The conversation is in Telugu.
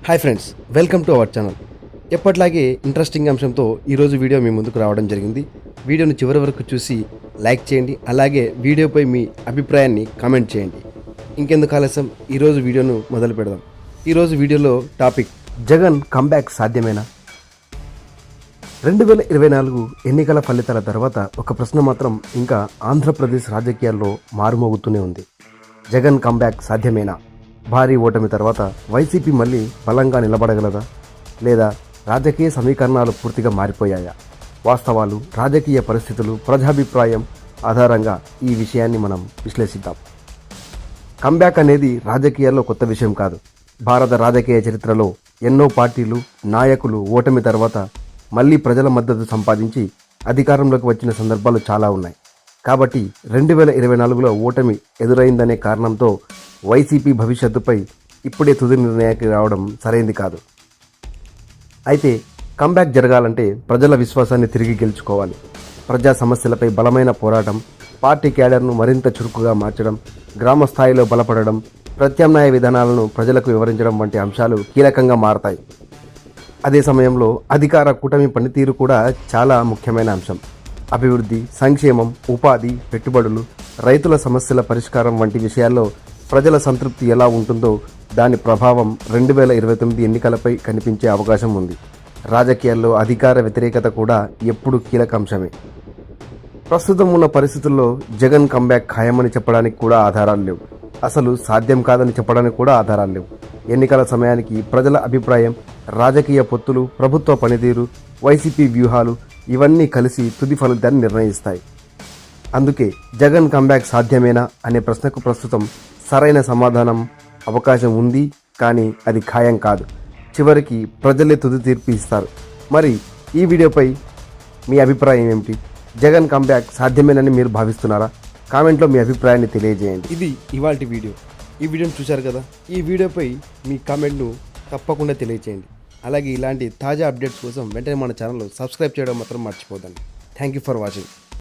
Hi friends, welcome to our channel. ఎప్పట్లాగే ఇంట్రెస్టింగ్ అంశంతో ఈరోజు వీడియో మీ ముందుకు రావడం జరిగింది. వీడియోను చివరి వరకు చూసి లైక్ చేయండి. అలాగే వీడియోపై మీ అభిప్రాయాన్ని కామెంట్ చేయండి. ఇంకెందుకు ఆలస్యం, ఈరోజు వీడియోను మొదలు పెడదాం. ఈరోజు వీడియోలో టాపిక్ జగన్ కంబ్యాక్ సాధ్యమేనా? 2024 ఎన్నికల ఫలితాల తర్వాత ఒక ప్రశ్న మాత్రం ఇంకా ఆంధ్రప్రదేశ్ రాజకీయాల్లో మారుమోగుతూనే ఉంది. జగన్ కంబ్యాక్ సాధ్యమేనా? భారీ ఓటమి తర్వాత వైసీపీ మళ్ళీ బలంగా నిలబడగలదా, లేదా రాజకీయ సమీకరణాలు పూర్తిగా మారిపోయాయా? వాస్తవాలు, రాజకీయ పరిస్థితులు, ప్రజాభిప్రాయం ఆధారంగా ఈ విషయాన్ని మనం విశ్లేషిద్దాం. కంబ్యాక్ అనేది రాజకీయాల్లో కొత్త విషయం కాదు. భారత రాజకీయ చరిత్రలో ఎన్నో పార్టీలు, నాయకులు ఓటమి తర్వాత మళ్ళీ ప్రజల మద్దతు సంపాదించి అధికారంలోకి వచ్చిన సందర్భాలు చాలా ఉన్నాయి. కాబట్టి 2024లో ఓటమి ఎదురైందనే కారణంతో వైసీపీ భవిష్యత్తుపై ఇప్పుడే తుది నిర్ణయానికి రావడం సరైంది కాదు. అయితే కంబ్యాక్ జరగాలంటే ప్రజల విశ్వాసాన్ని తిరిగి గెలుచుకోవాలి. ప్రజా సమస్యలపై బలమైన పోరాటం, పార్టీ క్యాడర్ను మరింత చురుకుగా మార్చడం, గ్రామ స్థాయిలో బలపడడం, ప్రత్యామ్నాయ విధానాలను ప్రజలకు వివరించడం వంటి అంశాలు కీలకంగా మారతాయి. అదే సమయంలో అధికార కూటమి పనితీరు కూడా చాలా ముఖ్యమైన అంశం. అభివృద్ధి, సంక్షేమం, ఉపాధి, పెట్టుబడులు, రైతుల సమస్యల పరిష్కారం వంటి విషయాల్లో ప్రజల సంతృప్తి ఎలా ఉంటుందో దాని ప్రభావం 2029 ఎన్నికలపై కనిపించే అవకాశం ఉంది. రాజకీయాల్లో అధికార వ్యతిరేకత కూడా ఎప్పుడూ కీలక అంశమే. ప్రస్తుతం ఉన్న పరిస్థితుల్లో జగన్ కంబ్యాక్ ఖాయమని చెప్పడానికి కూడా ఆధారాలు లేవు. అసలు సాధ్యం కాదని చెప్పడానికి కూడా ఆధారాలు లేవు. ఎన్నికల సమయానికి ప్రజల అభిప్రాయం, రాజకీయ పొత్తులు, ప్రభుత్వ పనితీరు, వైసీపీ వ్యూహాలు ఇవన్నీ కలిసి తుది ఫలితాన్ని నిర్ణయిస్తాయి. అందుకే జగన్ కంబ్యాక్ సాధ్యమేనా అనే ప్రశ్నకు ప్రస్తుతం సరైన సమాధానం అవకాశం ఉంది, కానీ అది ఖాయం కాదు. చివరికి ప్రజలే తుది తీర్పు ఇస్తారు. మరి ఈ వీడియోపై మీ అభిప్రాయం ఏమిటి? జగన్ కంబ్యాక్ సాధ్యమేనని మీరు భావిస్తున్నారా? కామెంట్లో మీ అభిప్రాయాన్ని తెలియజేయండి. ఇది ఇవాల్టి వీడియో. ఈ వీడియోని చూశారు కదా. ఈ వీడియోపై మీ కామెంట్ను తప్పకుండా తెలియజేయండి. అలాగే ఇలాంటి తాజా అప్డేట్స్ కోసం వెంటనే మన ఛానల్ సబ్స్క్రైబ్ చేయడం మాత్రం మర్చిపోదండి. Thank you for watching.